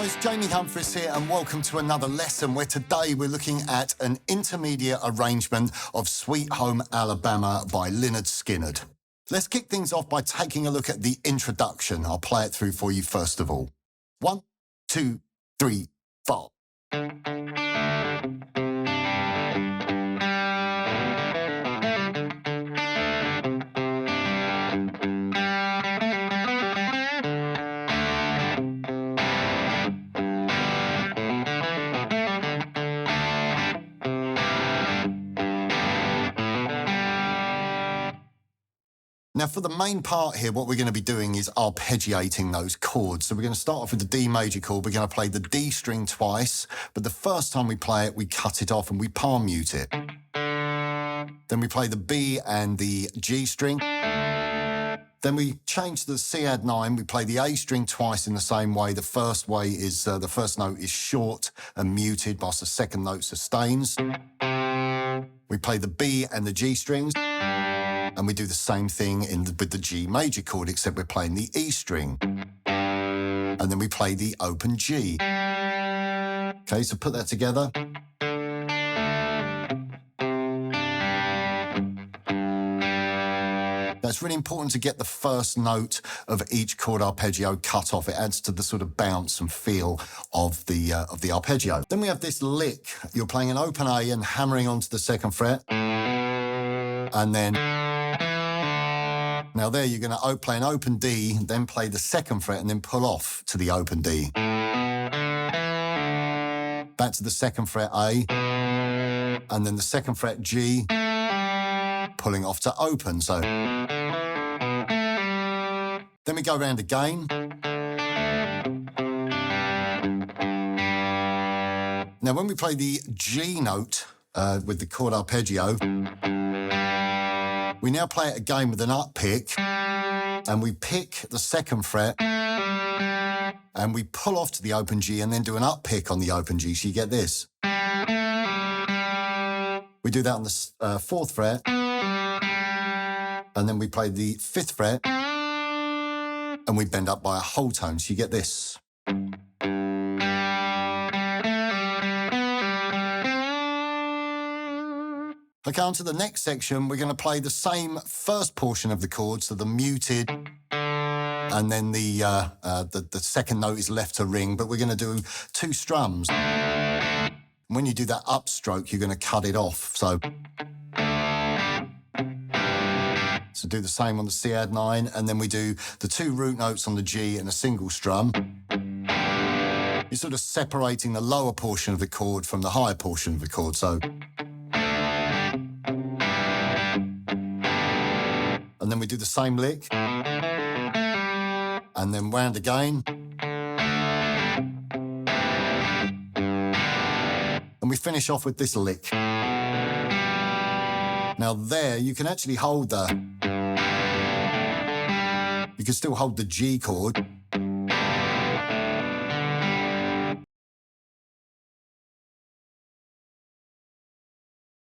it's Jamie Humphries here and welcome to another lesson where today we're looking at an intermediate arrangement of Sweet Home Alabama by Lynyrd Skynyrd. Let's kick things off by taking a look at the introduction. I'll play it through for you first of all. 1, 2, 3, 4. Now, for the main part here, what we're going to be doing is arpeggiating those chords. So we're going to start off with the D major chord. We're going to play the D string twice, but the first time we play it, we cut it off and we palm mute it. Then we play the B and the G string. Then we change to the C add 9. We play the A string twice in the same way. The first way is the first note is short and muted, whilst the second note sustains. We play the B and the G strings. And we do the same thing with the G major chord, except we're playing the E string. And then we play the open G. Okay, so put that together. That's really important to get the first note of each chord arpeggio cut off. It adds to the sort of bounce and feel of the arpeggio. Then we have this lick. You're playing an open A and hammering onto the second fret. And then... Now there you're going to play an open D, then play the second fret and then pull off to the open D. Back to the second fret A, and then the second fret G, pulling off to open. So then we go around again. Now when we play the G note with the chord arpeggio, we now play it again with an up pick, and we pick the second fret, and we pull off to the open G, and then do an up pick on the open G, so you get this. We do that on the fourth fret, and then we play the fifth fret, and we bend up by a whole tone, so you get this. Okay, on to the next section, we're going to play the same first portion of the chord, so the muted, and then the second note is left to ring, but we're going to do two strums. When you do that upstroke, you're going to cut it off, so do the same on the C add 9, and then we do the two root notes on the G and a single strum. You're sort of separating the lower portion of the chord from the higher portion of the chord, so... And then we do the same lick, and then wound again. And we finish off with this lick. Now there, you can actually hold you can still hold the G chord,